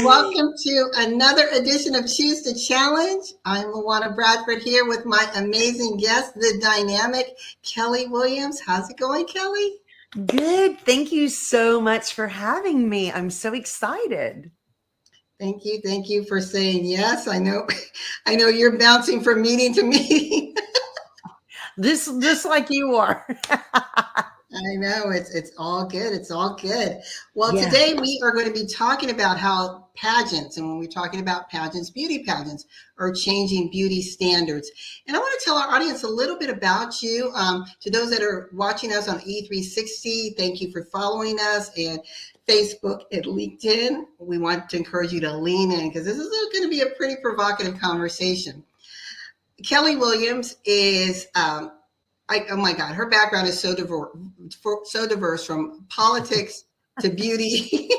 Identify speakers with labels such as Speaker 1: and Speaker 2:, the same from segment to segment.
Speaker 1: welcome to another edition of Choose to Challenge. I'm LaWanna Bradford here with my amazing guest, the dynamic Kelly Williams. How's it going, Kelly?
Speaker 2: Good. Thank you so much for having me. I'm so excited.
Speaker 1: Thank you. Thank you for saying yes. I know you're bouncing from meeting to meeting.
Speaker 2: Just like you are.
Speaker 1: I know it's all good. It's all good. Well,
Speaker 2: Yeah.
Speaker 1: today we are going to be talking about how pageants, and when we're talking about pageants, beauty pageants are changing beauty standards. And I want to tell our audience a little bit about you. To those that are watching us on E360, thank you for following us, and Facebook and LinkedIn. We want to encourage you to lean in because this is going to be a pretty provocative conversation. Kelly Williams is oh my God, her background is so diverse from politics to beauty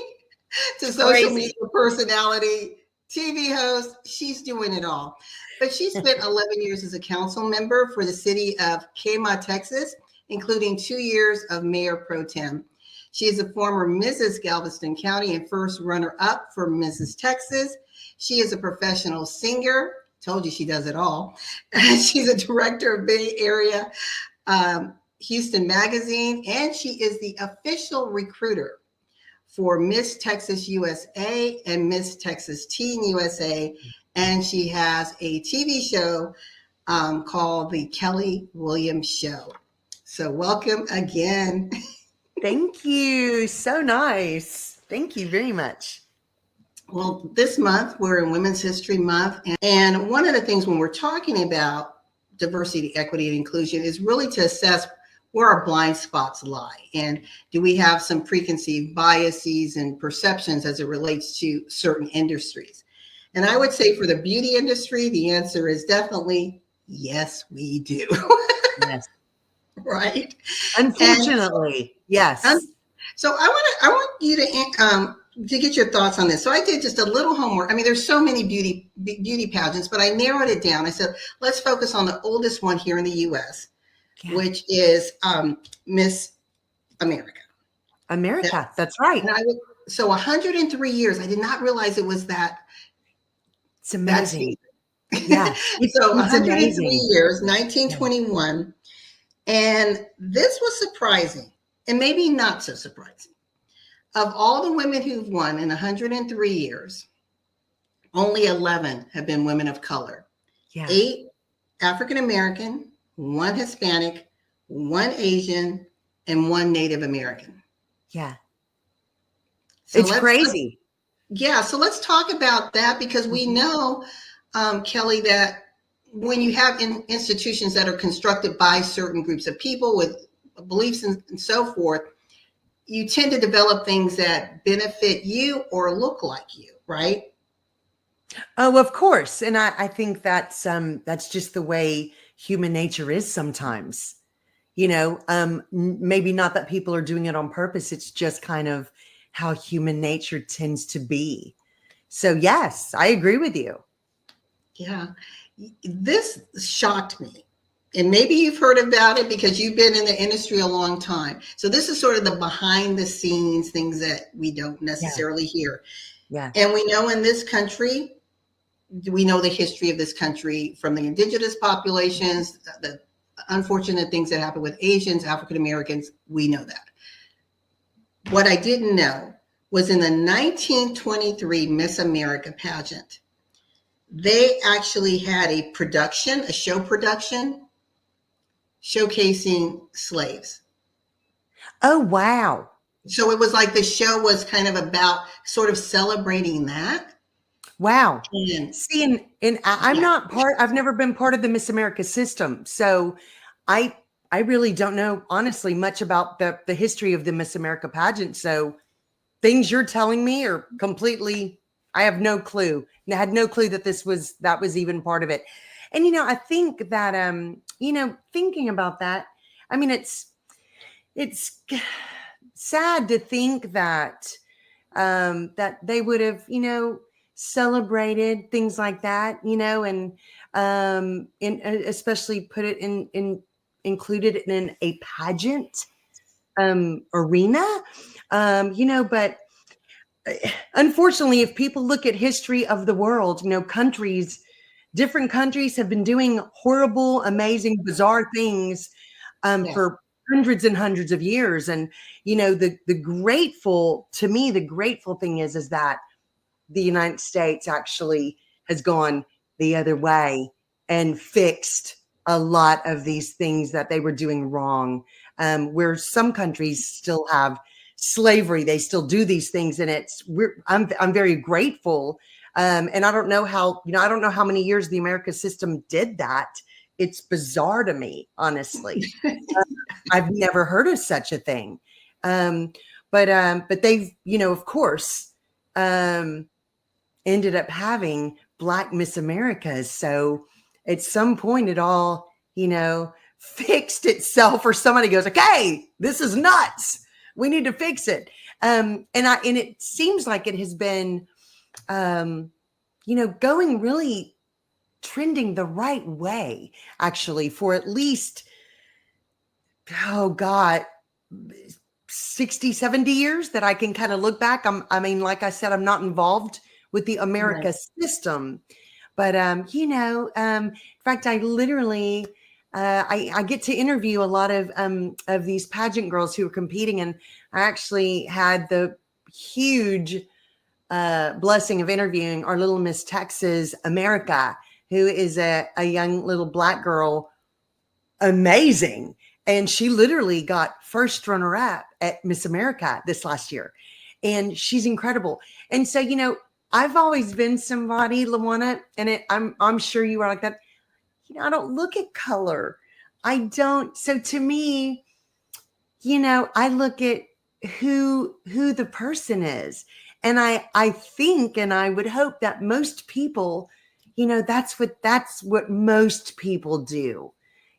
Speaker 1: to social media personality, TV host. She's doing it all. But she spent 11 years as a council member for the city of Kama, Texas, including 2 years of mayor pro tem. She is a former Mrs. Galveston County and first runner-up for Mrs. Texas. She is a professional singer. Told you she does it all. She's a director of Bay Area Houston Magazine, and she is the official recruiter for Miss Texas USA and Miss Texas Teen USA. And she has a TV show called The Kelly Williams Show. So welcome again.
Speaker 2: Thank you. So nice. Thank you very much.
Speaker 1: Well, this month we're in Women's History Month. And one of the things when we're talking about diversity, equity, and inclusion is really to assess where our blind spots lie. And do we have some preconceived biases and perceptions as it relates to certain industries? And I would say for the beauty industry, the answer is definitely yes, we do.
Speaker 2: Yes.
Speaker 1: Right?
Speaker 2: Unfortunately, yes.
Speaker 1: So I want you to get your thoughts on this. So I did just a little homework. I mean, there's so many beauty pageants, but I narrowed it down. I said, let's focus on the oldest one here in the U.S., which is Miss America.
Speaker 2: That's right.
Speaker 1: So 103 years. I did not realize it was that.
Speaker 2: It's amazing.
Speaker 1: Yeah. So 103 years, 1921. And this was surprising, and maybe not so surprising. Of all the women who've won in 103 years, only 11 have been women of color. Yeah. 8 African American, 1 Hispanic, 1 Asian, and 1 Native American.
Speaker 2: Yeah. So it's crazy.
Speaker 1: So let's talk about that, because we know, Kelly, that when you have institutions that are constructed by certain groups of people with beliefs and so forth, you tend to develop things that benefit you or look like you, right?
Speaker 2: Oh, of course. And I think that's just the way human nature is sometimes. You know, maybe not that people are doing it on purpose. It's just kind of how human nature tends to be. So yes, I agree with you.
Speaker 1: Yeah. This shocked me. And maybe you've heard about it because you've been in the industry a long time. So this is sort of the behind the scenes things that we don't necessarily hear. Yeah. And we know in this country, we know the history of this country from the indigenous populations, the unfortunate things that happen with Asians, African Americans. We know that. What I didn't know was in the 1923 Miss America pageant, they actually had a show production, showcasing slaves.
Speaker 2: Oh, wow.
Speaker 1: So it was like the show was kind of about sort of celebrating that.
Speaker 2: Wow. See, and I've never been part of the Miss America system. So I really don't know, honestly, much about the history of the Miss America pageant. So things you're telling me are completely, I have no clue. I had no clue that that was even part of it. And, you know, I think that, thinking about that, I mean, it's sad to think that, that they would have, celebrated things like that, and especially put it included in a pageant, arena, but unfortunately, if people look at history of the world, countries, different countries have been doing horrible, amazing, bizarre things
Speaker 1: Yes.
Speaker 2: for hundreds and hundreds of years. And, to me, the grateful thing is that the United States actually has gone the other way and fixed a lot of these things that they were doing wrong. Where some countries still have slavery, they still do these things, and I'm very grateful. And I don't know how many years the American system did that. It's bizarre to me, honestly. I've never heard of such a thing. But they've, of course, ended up having Black Miss Americas. So at some point it all, fixed itself, or somebody goes, okay, this is nuts. We need to fix it. And it seems like it has been, going really trending the right way, actually, for at least, 60, 70 years that I can kind of look back. Like I said, I'm not involved with the America system, but, in fact, I literally, I get to interview a lot of these pageant girls who are competing. And I actually had the huge blessing of interviewing our little Miss Texas America, who is a young little Black girl, amazing. And she literally got first runner up at Miss America this last year. And she's incredible. And so, I've always been somebody, LaWanna, and I'm sure you are like that. I don't look at color. I don't. So to me, I look at who the person is. And I think, and I would hope that most people, that's what most people do,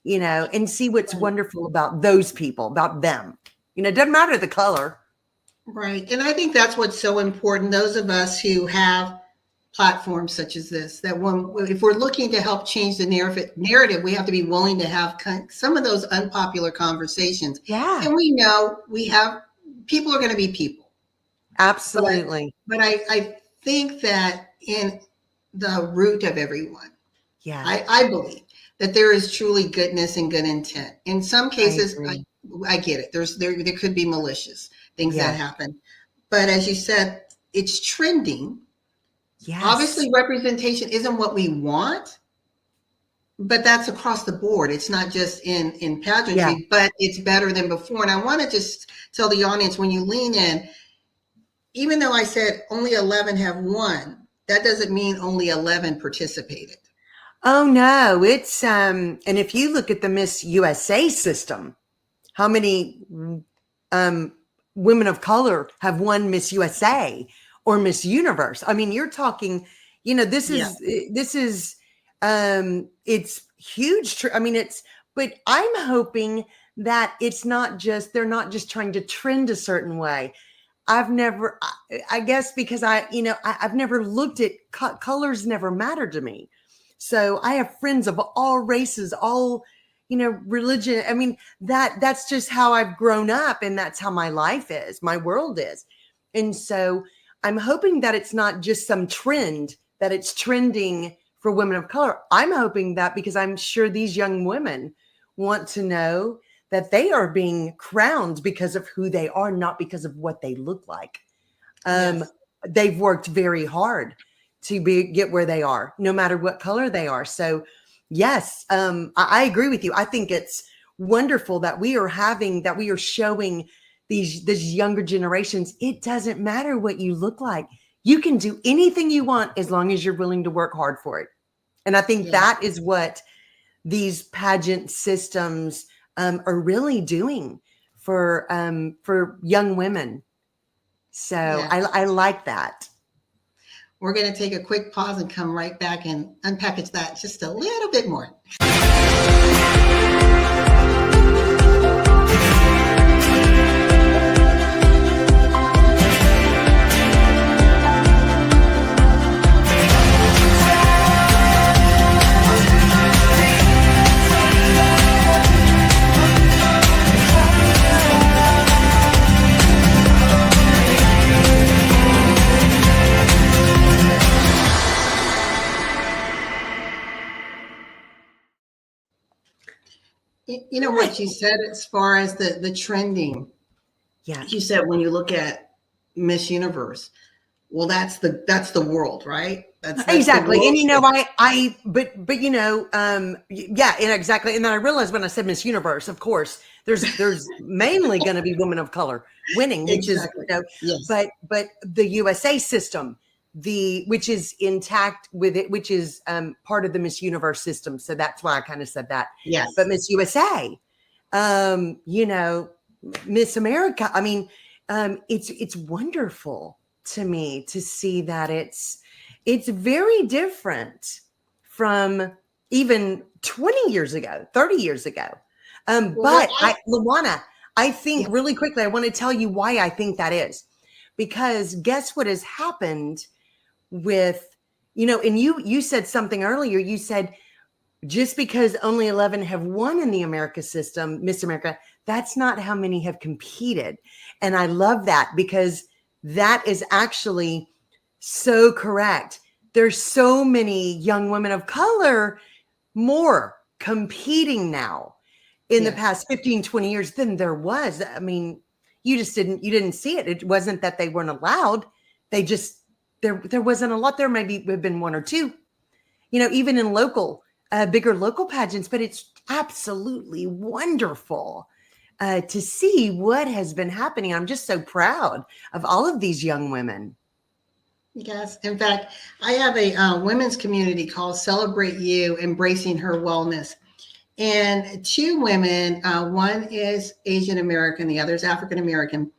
Speaker 2: and see what's wonderful about those people, about them. It doesn't matter the color.
Speaker 1: Right. And I think that's what's so important. Those of us who have platforms such as this, that if we're looking to help change the narrative, we have to be willing to have some of those unpopular conversations.
Speaker 2: Yeah.
Speaker 1: And we know people are going to be people.
Speaker 2: Absolutely.
Speaker 1: But I think that in the root of everyone, I believe that there is truly goodness and good intent. In some cases, I get it. There could be malicious things that happen. But as you said, it's trending. Yes. Obviously, representation isn't what we want, but that's across the board. It's not just in pageantry, but it's better than before. And I want to just tell the audience, when you lean in, even though I said only 11 have won, that doesn't mean only 11 participated.
Speaker 2: Oh, no. It's, and if you look at the Miss USA system, how many women of color have won Miss USA or Miss Universe? I mean, you're talking, this is, it's huge. But I'm hoping that they're not just trying to trend a certain way. I guess because I've never looked at colors, never mattered to me. So I have friends of all races, all, religion. I mean, that's just how I've grown up, and that's how my life is, my world is. And so I'm hoping that it's not just some trend, that it's trending for women of color. I'm hoping that because I'm sure these young women want to know that they are being crowned because of who they are, not because of what they look like. They've worked very hard to get where they are, no matter what color they are. So yes, I agree with you. I think it's wonderful that we are showing these younger generations. It doesn't matter what you look like. You can do anything you want as long as you're willing to work hard for it. And I think that is what these pageant systems are really doing for young women. So I like that.
Speaker 1: We're going to take a quick pause and come right back and unpackage that just a little bit more. You know what you said as far as the trending.
Speaker 2: Yeah.
Speaker 1: You said when you look at Miss Universe, well, that's the world, right? That's the
Speaker 2: Exactly.
Speaker 1: world.
Speaker 2: And but yeah, and exactly. And then I realized when I said Miss Universe, of course, there's mainly going to be women of color winning, which is,
Speaker 1: Exactly. Yes.
Speaker 2: but the USA system, which is intact with it, which is part of the Miss Universe system. So that's why I kind of said that.
Speaker 1: Yes.
Speaker 2: But Miss USA, Miss America, I mean, it's wonderful to me to see that it's very different from even 20 years ago, 30 years ago.
Speaker 1: Well,
Speaker 2: LaWanna, I think
Speaker 1: yeah.
Speaker 2: really quickly, I want to tell you why I think that is. Because guess what has happened with, and you said something earlier. You said, just because only 11 have won in the America system, Miss America, that's not how many have competed. And I love that because that is actually so correct. There's so many young women of color more competing now in the past 15, 20 years than there was. I mean, you didn't see it. It wasn't that they weren't allowed. They just, there wasn't a lot. There maybe have been one or two, even in bigger local pageants, but it's absolutely wonderful to see what has been happening. I'm just so proud of all of these young women.
Speaker 1: Yes. In fact, I have a women's community called Celebrate You, Embracing Her Wellness. And two women, one is Asian American, the other is African American.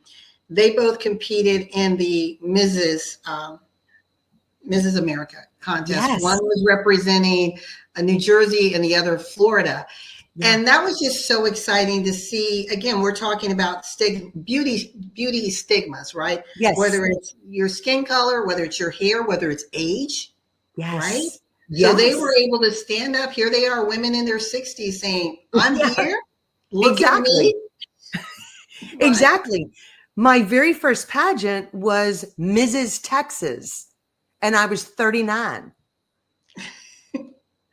Speaker 1: They both competed in the Mrs. America contest.
Speaker 2: Yes.
Speaker 1: One was representing New Jersey and the other Florida. Yeah. And that was just so exciting to see. Again, we're talking about beauty stigmas, right?
Speaker 2: Yes.
Speaker 1: Whether it's your skin color, whether it's your hair, whether it's age,
Speaker 2: yes.
Speaker 1: right?
Speaker 2: Yes.
Speaker 1: So they were able to stand up. Here they are, women in their 60s saying, I'm here. Look at me.
Speaker 2: Right. Exactly. My very first pageant was Mrs. Texas, and I was 39.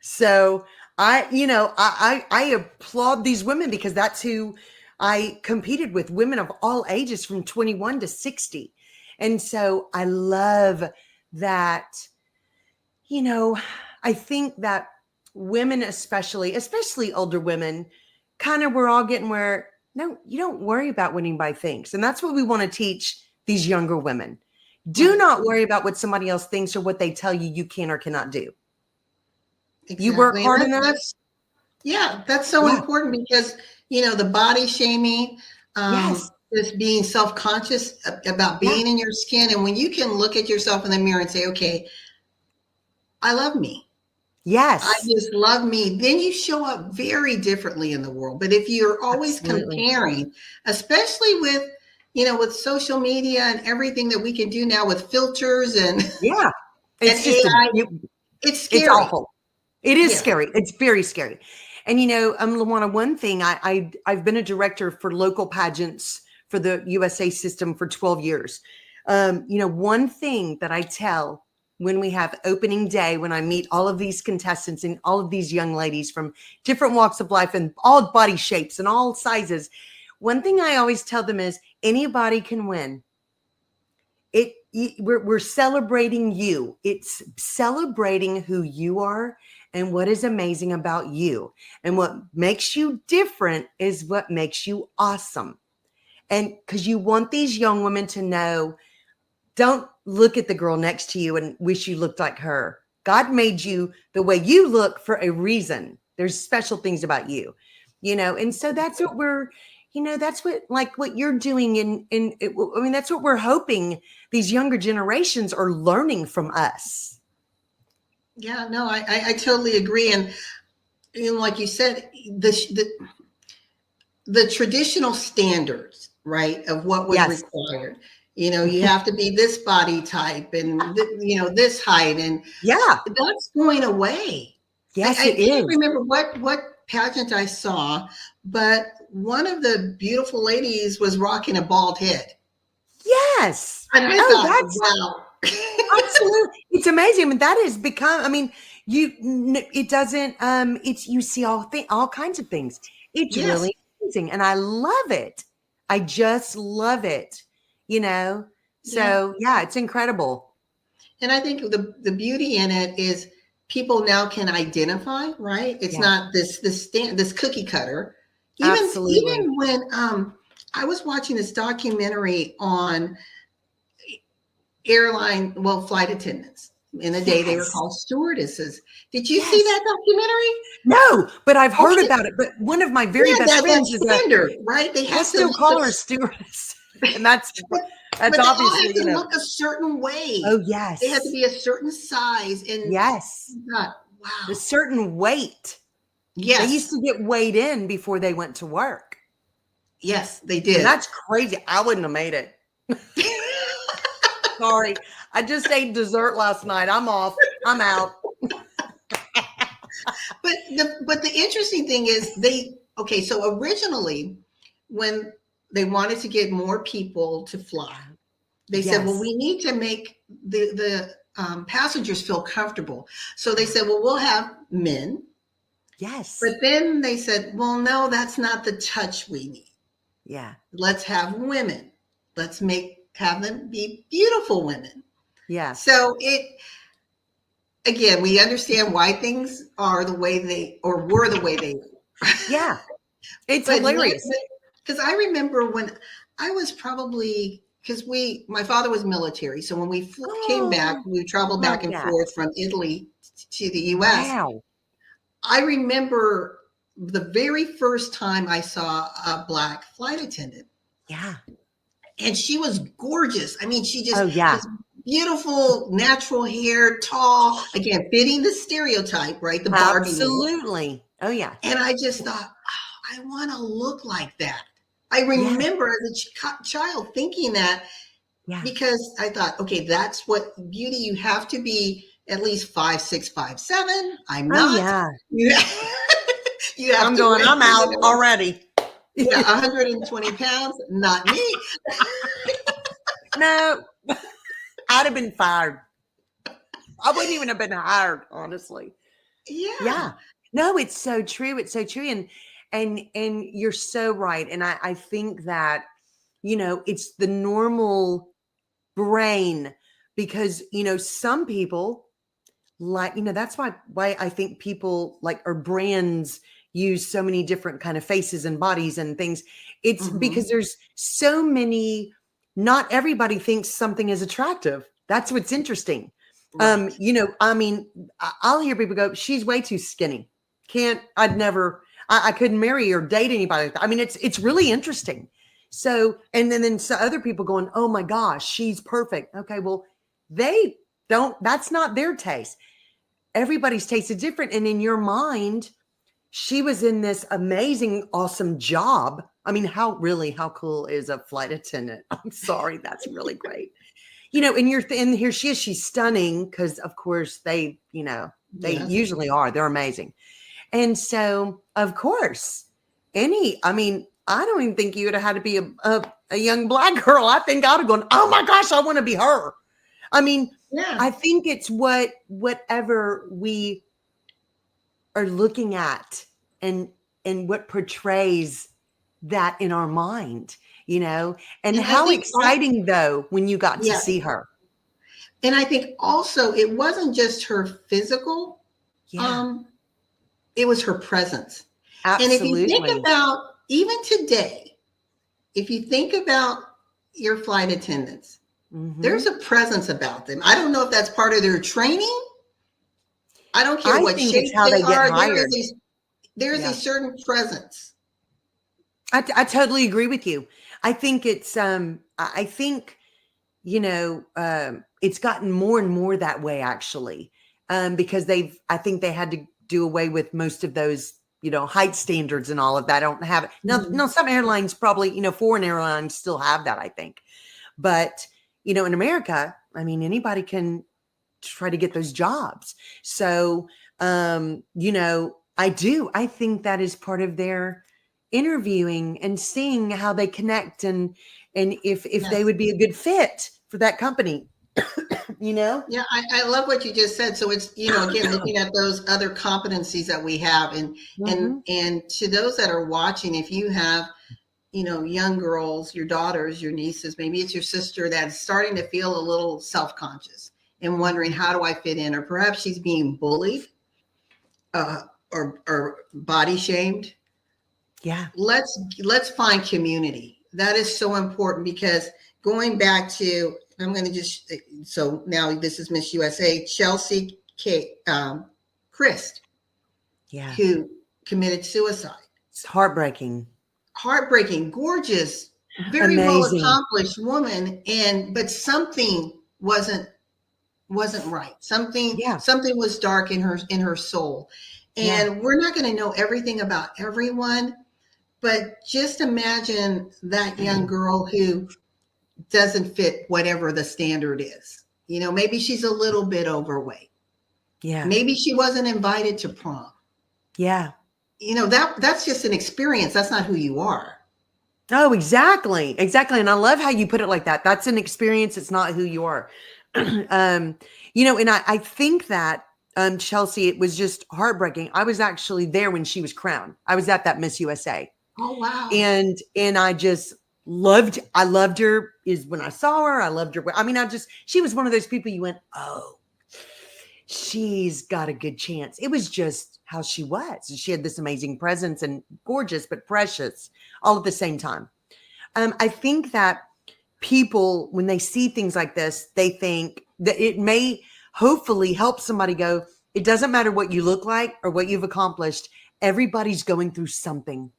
Speaker 2: So I applaud these women because that's who I competed with, women of all ages from 21 to 60. And so I love that, I think that women, especially older women, kind of we're all getting where, no, you don't worry about winning by thinks. And that's what we want to teach these younger women. Do not worry about what somebody else thinks or what they tell you can or cannot do. Exactly. You work hard enough.
Speaker 1: That's so important because, the body shaming,
Speaker 2: yes.
Speaker 1: just being self-conscious about being in your skin. And when you can look at yourself in the mirror and say, okay, I love me.
Speaker 2: Yes.
Speaker 1: I just love me. Then you show up very differently in the world. But if you're always comparing, especially with, with social media and everything that we can do now with filters and
Speaker 2: it's
Speaker 1: and
Speaker 2: just
Speaker 1: AI, it's scary.
Speaker 2: It's awful. It is scary. It's very scary. And LaWanna, one thing I've been a director for local pageants for the USA system for 12 years. One thing that I tell when we have opening day, when I meet all of these contestants and all of these young ladies from different walks of life and all body shapes and all sizes, one thing I always tell them is anybody can win. We're celebrating you. It's celebrating who you are and what is amazing about you. And what makes you different is what makes you awesome. And because you want these young women to know, don't look at the girl next to you and wish you looked like her. God made you the way you look for a reason. There's special things about you, and so that's what we're, that's what you're doing. That's what we're hoping these younger generations are learning from us.
Speaker 1: Yeah, no, I totally agree. And like you said, the traditional standards, right, of what was required. You have to be this body type and, this height. And that's going away.
Speaker 2: Yes,
Speaker 1: I can't
Speaker 2: is.
Speaker 1: remember what pageant I saw, but one of the beautiful ladies was rocking a bald head.
Speaker 2: Yes.
Speaker 1: And I thought, wow.
Speaker 2: Absolutely. It's amazing. I mean, that has become, it doesn't, you see all kinds of things. It's
Speaker 1: Yes.
Speaker 2: really amazing. And I love it. I just love it, you know?
Speaker 1: Yeah.
Speaker 2: So yeah, it's incredible.
Speaker 1: And I think the beauty in it is people now can identify, right? It's
Speaker 2: Yeah,
Speaker 1: not this cookie cutter.
Speaker 2: absolutely.
Speaker 1: Even when I was watching this documentary on flight attendants. In the day they were
Speaker 2: Yes.
Speaker 1: called stewardesses. Did you see
Speaker 2: Yes.
Speaker 1: that documentary?
Speaker 2: No, but I've heard
Speaker 1: Okay,
Speaker 2: about it. But one of my very
Speaker 1: yeah,
Speaker 2: best
Speaker 1: that
Speaker 2: friends is a,
Speaker 1: standard, right? They
Speaker 2: I
Speaker 1: have to
Speaker 2: still
Speaker 1: look
Speaker 2: call her a stewardess. And
Speaker 1: but,
Speaker 2: that's
Speaker 1: but they all
Speaker 2: obviously,
Speaker 1: have to look a certain way.
Speaker 2: oh
Speaker 1: They have to
Speaker 2: yes.
Speaker 1: be a certain size. And
Speaker 2: Yes.
Speaker 1: God,
Speaker 2: A
Speaker 1: wow.
Speaker 2: certain weight. They used
Speaker 1: Yes,
Speaker 2: to get weighed in before they went to work.
Speaker 1: yes, they
Speaker 2: And
Speaker 1: did.
Speaker 2: that's crazy. I wouldn't have made it. Sorry. I just ate dessert last night. I'm off. I'm out.
Speaker 1: But the interesting thing is so originally when they wanted to get more people to fly, they said, well,
Speaker 2: Yes.
Speaker 1: we need to make the passengers feel comfortable. So they said, well, we'll have men.
Speaker 2: Yes.
Speaker 1: But then they said, well, no, that's not the touch we need.
Speaker 2: Yeah.
Speaker 1: Let's have women. Have them be beautiful women.
Speaker 2: Yeah.
Speaker 1: So again, we understand why things are the way they or were the way they were.
Speaker 2: Yeah. It's
Speaker 1: But
Speaker 2: hilarious.
Speaker 1: because I remember when I was probably because my father was military, so when we came back,
Speaker 2: Oh,
Speaker 1: we traveled
Speaker 2: love
Speaker 1: back and
Speaker 2: that.
Speaker 1: forth from Italy to the U.S.
Speaker 2: Wow.
Speaker 1: I remember the very first time I saw a black flight attendant,
Speaker 2: Yeah.
Speaker 1: and she was gorgeous. I mean, she just
Speaker 2: Oh, yeah.
Speaker 1: this beautiful natural hair, tall, again fitting the stereotype, right? The Barbie look.
Speaker 2: Absolutely. Oh, yeah.
Speaker 1: And I just thought, oh, I want to look like that. I
Speaker 2: Yeah.
Speaker 1: remember as a child thinking that
Speaker 2: Yeah.
Speaker 1: because I thought, okay, that's what beauty. You have to be at least 5'6", 5'7". I'm
Speaker 2: Oh,
Speaker 1: not.
Speaker 2: yeah.
Speaker 1: You, you have
Speaker 2: I'm
Speaker 1: to
Speaker 2: going,
Speaker 1: weigh,
Speaker 2: I'm out already.
Speaker 1: yeah, 120 pounds. Not me.
Speaker 2: No, I'd have been fired. I wouldn't even have been hired, honestly.
Speaker 1: Yeah.
Speaker 2: Yeah. No, it's so true. It's so true. And you're so right. And I think that, it's the normal brain because, some people like, that's why I think people like or brands use so many different kind of faces and bodies and things. It's
Speaker 1: Mhm.
Speaker 2: because there's so many, not everybody thinks something is attractive. That's what's interesting.
Speaker 1: Right.
Speaker 2: I mean, I'll hear people go, she's way too skinny. I couldn't marry or date anybody like that. I mean, it's really interesting. So, and then so other people going, oh my gosh, she's perfect. Okay, well, they don't, that's not their taste. Everybody's taste is different. And in your mind, she was in this amazing, awesome job. I mean, how cool is a flight attendant? I'm sorry, that's really great. And here she is, she's stunning because of course they
Speaker 1: Yes.
Speaker 2: usually are. They're amazing. And so of course, I mean, I don't even think you would have had to be a young black girl. I think I'd have gone, oh my gosh, I want to be her. I mean,
Speaker 1: Yeah.
Speaker 2: I think it's whatever we are looking at and what portrays that in our mind, and
Speaker 1: And I
Speaker 2: how
Speaker 1: think,
Speaker 2: exciting though when you got to
Speaker 1: yeah.
Speaker 2: see her.
Speaker 1: And I think also it wasn't just her physical,
Speaker 2: Yeah,
Speaker 1: um, it was her presence. And if you think
Speaker 2: absolutely.
Speaker 1: about even today, if you think about your flight attendants, there's
Speaker 2: Hmm.
Speaker 1: a presence about them. I don't know if that's part of their training. I don't care
Speaker 2: I
Speaker 1: what
Speaker 2: think it's
Speaker 1: shape
Speaker 2: how
Speaker 1: they
Speaker 2: they get
Speaker 1: are.
Speaker 2: hired.
Speaker 1: There is a
Speaker 2: Yeah,
Speaker 1: certain presence.
Speaker 2: I totally agree with you. I think I think, it's gotten more and more that way actually. Because I think they had to do away with most of those, height standards and all of that. I don't have it. Now,
Speaker 1: Mhm.
Speaker 2: no, some airlines probably, foreign airlines still have that, I think. But, in America, I mean, anybody can try to get those jobs. So, I think that is part of their interviewing and seeing how they connect and if they
Speaker 1: Yes.
Speaker 2: would be a good fit for that company. you know?
Speaker 1: Yeah, I love what you just said. So it's, again, looking at those other competencies that we have,
Speaker 2: Hmm.
Speaker 1: and to those that are watching, if you have, young girls, your daughters, your nieces, maybe it's your sister that's starting to feel a little self-conscious and wondering, how do I fit in? Or perhaps she's being bullied, uh, or body shamed.
Speaker 2: Yeah.
Speaker 1: Let's find community. That is so important, because going back to, I'm going to just, so now this is Miss USA, Chelsea Christ,
Speaker 2: Yeah.
Speaker 1: who committed suicide.
Speaker 2: It's heartbreaking.
Speaker 1: Heartbreaking, gorgeous, very well
Speaker 2: Amazing.
Speaker 1: accomplished woman, and but something wasn't right. Something
Speaker 2: Yeah.
Speaker 1: something was dark in her soul.
Speaker 2: Yeah.
Speaker 1: And we're not going to know everything about everyone, but just imagine that young girl who doesn't fit whatever the standard is. Maybe she's a little bit overweight.
Speaker 2: Yeah.
Speaker 1: Maybe she wasn't invited to prom.
Speaker 2: Yeah.
Speaker 1: That's just an experience. That's not who you are.
Speaker 2: Oh, exactly. Exactly. And I love how you put it like that. That's an experience. It's not who you are. um, and I think that Chelsea, it was just heartbreaking. I was actually there when she was crowned. I was at that Miss USA.
Speaker 1: Oh, wow.
Speaker 2: And I loved her is when I saw her. I loved her. I mean, she was one of those people you went, oh, she's got a good chance. It was just how she was. She had this amazing presence and gorgeous, but precious all at the same time. I think that people, when they see things like this, they think that it may hopefully help somebody go, it doesn't matter what you look like or what you've accomplished. Everybody's going through something.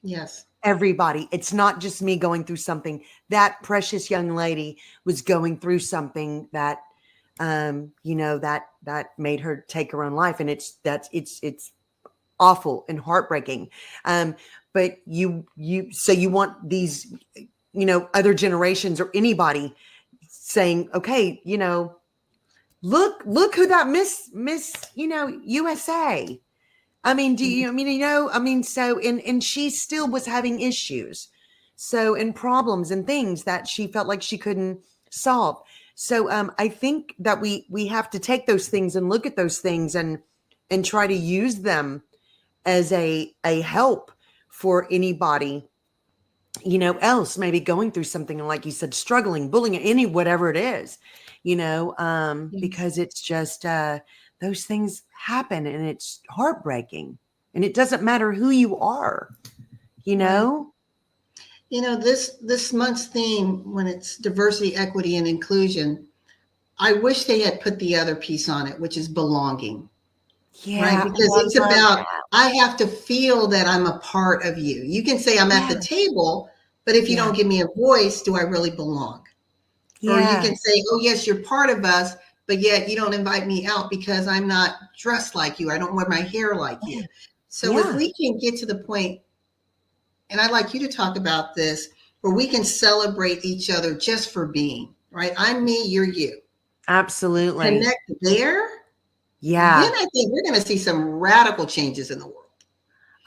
Speaker 1: Yes.
Speaker 2: Everybody. It's not just me going through something. That precious young lady was going through something that that made her take her own life. And it's awful and heartbreaking. But you want these, other generations or anybody saying, okay, look who that Miss, USA. I mean, so, and she still was having issues. So, and problems and things that she felt like she couldn't solve. So, I think that we have to take those things and look at those things and try to use them as a help for anybody, else maybe going through something, like you said, struggling, bullying, whatever it is, because it's just, those things happen and it's heartbreaking, and it doesn't matter who you are,
Speaker 1: Right. This month's theme, when it's diversity, equity, and inclusion, I wish they had put the other piece on it, which is belonging. Right?
Speaker 2: Yeah.
Speaker 1: Because
Speaker 2: Oh,
Speaker 1: it's
Speaker 2: I love
Speaker 1: about,
Speaker 2: that.
Speaker 1: I have to feel that I'm a part of you. You can say I'm at
Speaker 2: Yeah.
Speaker 1: the table, but if you
Speaker 2: Yeah.
Speaker 1: don't give me a voice, do I really belong? Or you
Speaker 2: Yeah.
Speaker 1: can say, oh, yes, you're part of us, but yet you don't invite me out because I'm not dressed like you. I don't wear my hair like you. So if
Speaker 2: Yeah.
Speaker 1: we can get to the point, and I'd like you to talk about this, where we can celebrate each other just for being, right? I'm me, you're you.
Speaker 2: Absolutely.
Speaker 1: Connect there, then
Speaker 2: Yeah.
Speaker 1: I think we're going to see some radical changes in the world.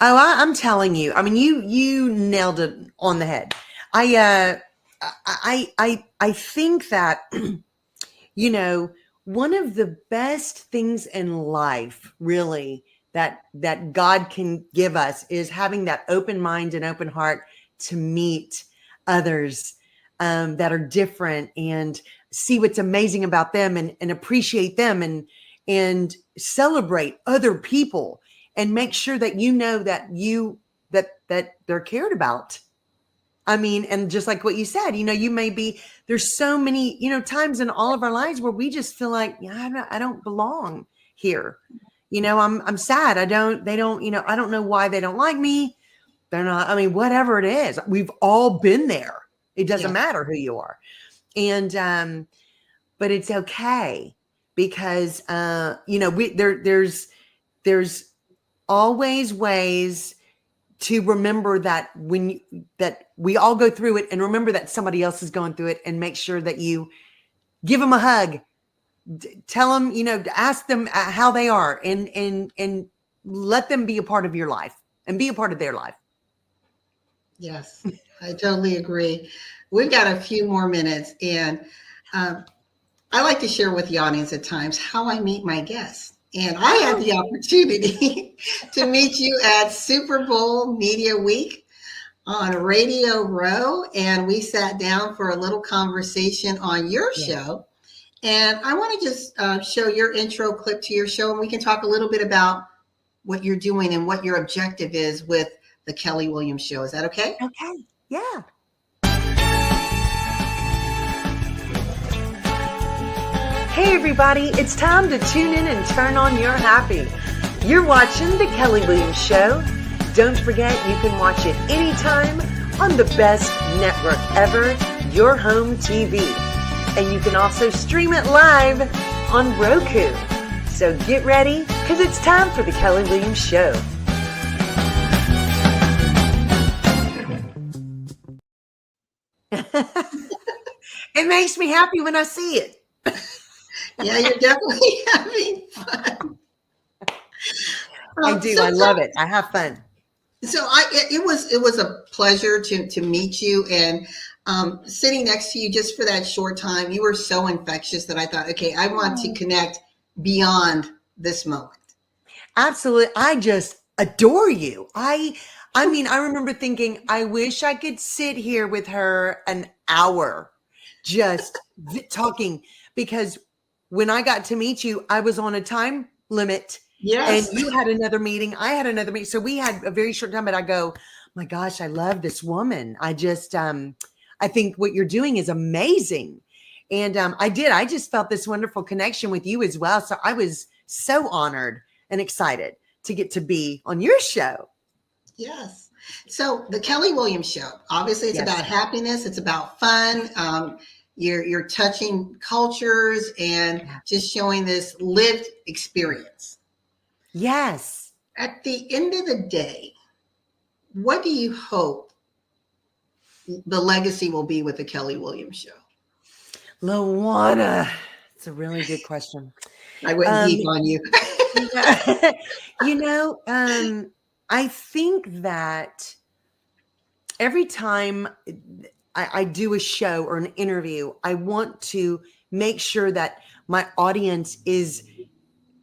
Speaker 2: Oh, I'm telling you. I mean, you nailed it on the head. I think that one of the best things in life, really, that God can give us is having that open mind and open heart to meet others that are different and see what's amazing about them, and appreciate them, and celebrate other people, and make sure that that they're cared about. I mean, and just like what you said, there's so many, times in all of our lives where we just feel like, yeah, I don't belong here. I'm sad. They don't, I don't know why they don't like me. They're not, I mean, whatever it is, we've all been there. It doesn't
Speaker 1: Yeah.
Speaker 2: matter who you are. And, but it's okay, because, there's always ways to remember that that we all go through it, and remember that somebody else is going through it, and make sure that you give them a hug, tell them, ask them how they are, and let them be a part of your life and be a part of their life.
Speaker 1: Yes, I totally agree. We've got a few more minutes, and um, I like to share with the audience at times how I meet my guests. And I had
Speaker 2: Oh,
Speaker 1: the opportunity to meet you at Super Bowl Media Week on Radio Row, and we sat down for a little conversation on your
Speaker 2: yeah.
Speaker 1: show. And I want to just show your intro clip to your show, and we can talk a little bit about what you're doing and what your objective is with the Kelly Williams Show. Is that okay?
Speaker 2: Okay. Yeah. Hey everybody, it's time to tune in and turn on your happy. You're watching The Kelly Williams Show. Don't forget you can watch it anytime on the best network ever, Your Home TV. And you can also stream it live on Roku. So get ready, because it's time for The Kelly Williams Show. It makes me happy when I see it.
Speaker 1: Yeah, you're definitely having fun.
Speaker 2: I do. I love it. I have fun.
Speaker 1: So it was a pleasure to meet you, and sitting next to you just for that short time. You were so infectious that I thought, okay, I want to connect beyond this moment.
Speaker 2: Absolutely. I just adore you. I mean, I remember thinking, I wish I could sit here with her an hour just talking, because when I got to meet you, I was on a time limit.
Speaker 1: Yes.
Speaker 2: And you had another meeting. I had another meeting. So we had a very short time, but I go, my gosh, I love this woman. I just, I think what you're doing is amazing. And I just felt this wonderful connection with you as well. So I was so honored and excited to get to be on your show.
Speaker 1: Yes. So the Kelly Williams Show, obviously it's about happiness. It's about fun. You're touching cultures and just showing this lived experience.
Speaker 2: Yes.
Speaker 1: At the end of the day, what do you hope the legacy will be with the Kelly Williams Show?
Speaker 2: LaWanna. It's a really good question.
Speaker 1: I went deep on you.
Speaker 2: I think that every time I do a show or an interview, I want to make sure that my audience is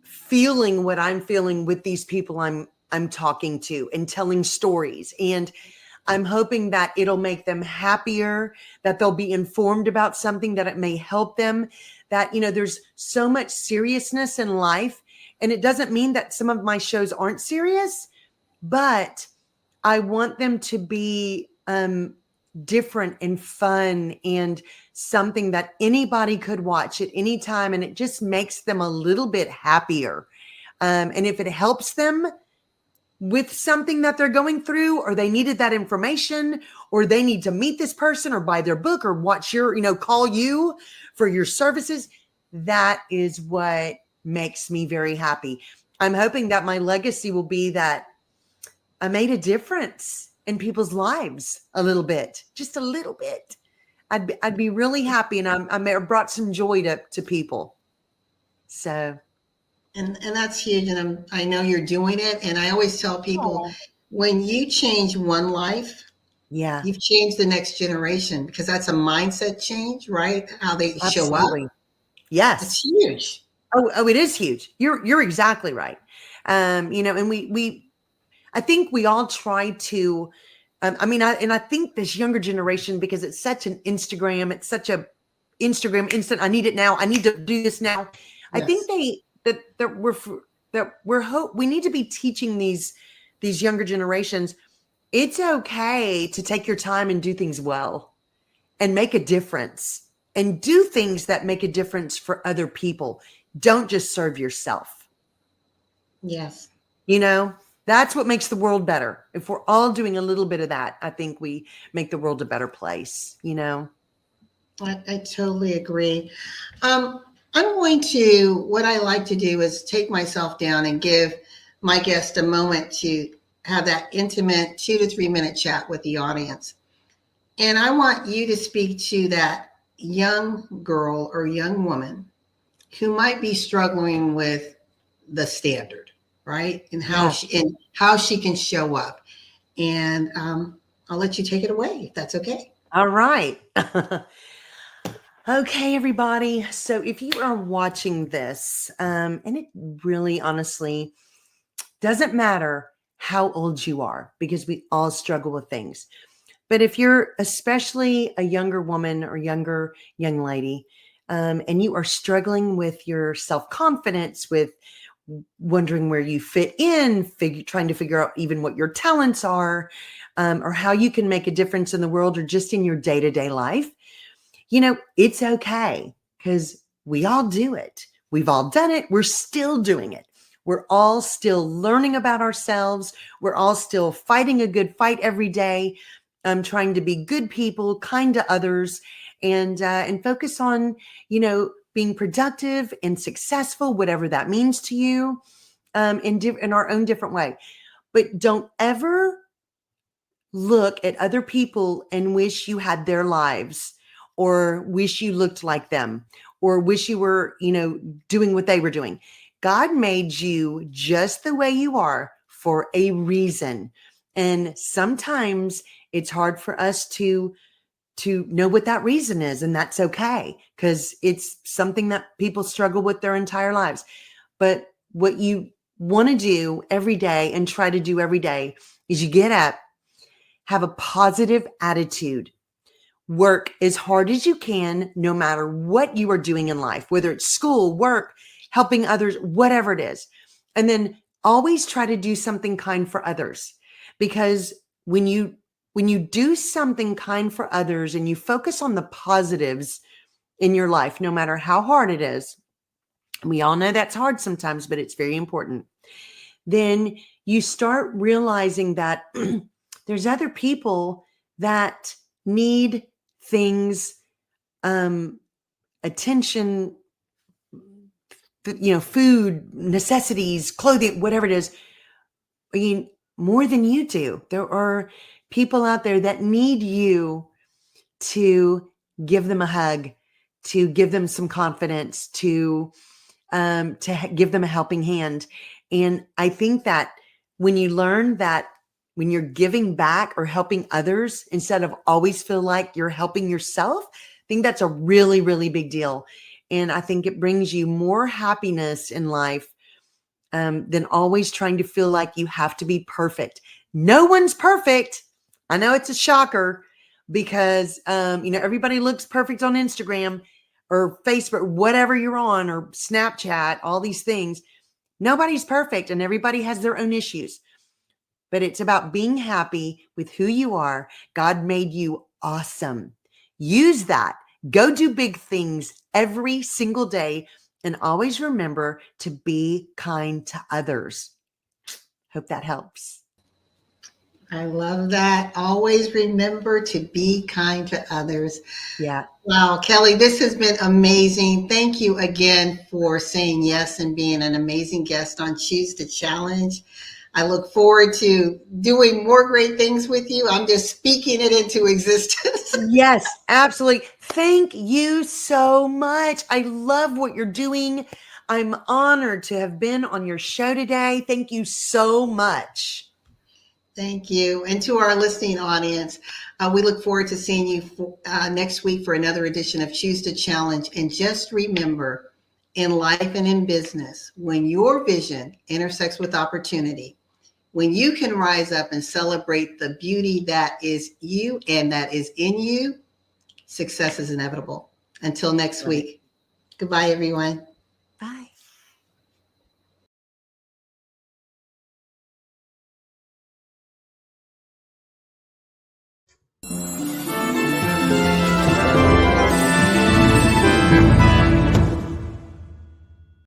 Speaker 2: feeling what I'm feeling with these people I'm talking to and telling stories. And I'm hoping that it'll make them happier, that they'll be informed about something, that it may help them, that, there's so much seriousness in life. And it doesn't mean that some of my shows aren't serious, but I want them to be different and fun and something that anybody could watch at any time. And it just makes them a little bit happier. And if it helps them with something that they're going through, or they needed that information, or they need to meet this person or buy their book or watch your, call you for your services, that is what makes me very happy. I'm hoping that my legacy will be that I made a difference in people's lives a little bit, just a little bit. I'd be really happy, and I brought some joy to people. So,
Speaker 1: and that's huge, and I know you're doing it. And I always tell people, when you change one life, you've changed the next generation, because that's a mindset change, right? How they show up.
Speaker 2: Yes,
Speaker 1: it's huge.
Speaker 2: Oh, it is huge. You're exactly right. And I think we all try to. I think this younger generation, because it's such an Instagram, it's such a Instagram instant. I need it now. I need to do this now. Yes. I think we need to be teaching these younger generations. It's okay to take your time and do things well and make a difference and do things that make a difference for other people. Don't just serve yourself.
Speaker 1: Yes.
Speaker 2: That's what makes the world better. If we're all doing a little bit of that, I think we make the world a better place,
Speaker 1: I totally agree. What I like to do is take myself down and give my guest a moment to have that intimate 2 to 3 minute chat with the audience. And I want you to speak to that young girl or young woman who might be struggling with the standard, right? And how she can show up. And I'll let you take it away, if that's okay.
Speaker 2: All right. Okay, everybody. So if you are watching this, and it really honestly doesn't matter how old you are, because we all struggle with things. But if you're especially a younger woman or younger young lady, and you are struggling with your self-confidence, with wondering where you fit in, trying to figure out even what your talents are, or how you can make a difference in the world or just in your day-to-day life, it's okay, because we all do it. We've all done it. We're still doing it. We're all still learning about ourselves. We're all still fighting a good fight every day, trying to be good people, kind to others, and focus on, being productive and successful, whatever that means to you, in our own different way. But don't ever look at other people and wish you had their lives, or wish you looked like them, or wish you were, doing what they were doing. God made you just the way you are for a reason. And sometimes it's hard for us to know what that reason is. And that's okay, because it's something that people struggle with their entire lives. But what you want to do every day and try to do every day is you get up, have a positive attitude, work as hard as you can, no matter what you are doing in life, whether it's school, work, helping others, whatever it is. And then always try to do something kind for others. Because when you do something kind for others and you focus on the positives in your life, no matter how hard it is, we all know that's hard sometimes, but it's very important. Then you start realizing that there's other people that need things, attention, food, necessities, clothing, whatever it is. I mean, more than you do. There are people out there that need you to give them a hug, to give them some confidence, to give them a helping hand. And I think that when you learn that, when you're giving back or helping others, instead of always feel like you're helping yourself, I think that's a really, really big deal. And I think it brings you more happiness in life, than always trying to feel like you have to be perfect. No one's perfect. I know it's a shocker, because, everybody looks perfect on Instagram or Facebook, whatever you're on, or Snapchat, all these things. Nobody's perfect, and everybody has their own issues. But it's about being happy with who you are. God made you awesome. Use that. Go do big things every single day, and always remember to be kind to others. Hope that helps.
Speaker 1: I love that. Always remember to be kind to others.
Speaker 2: Yeah.
Speaker 1: Wow, Kelly, this has been amazing. Thank you again for saying yes and being an amazing guest on Choose to Challenge. I look forward to doing more great things with you. I'm just speaking it into existence.
Speaker 2: Yes, absolutely. Thank you so much. I love what you're doing. I'm honored to have been on your show today. Thank you so much.
Speaker 1: Thank you. And to our listening audience, we look forward to seeing you next week for another edition of Choose to Challenge. And just remember, in life and in business, when your vision intersects with opportunity, when you can rise up and celebrate the beauty that is you and that is in you, success is inevitable. Until next week. Goodbye, everyone.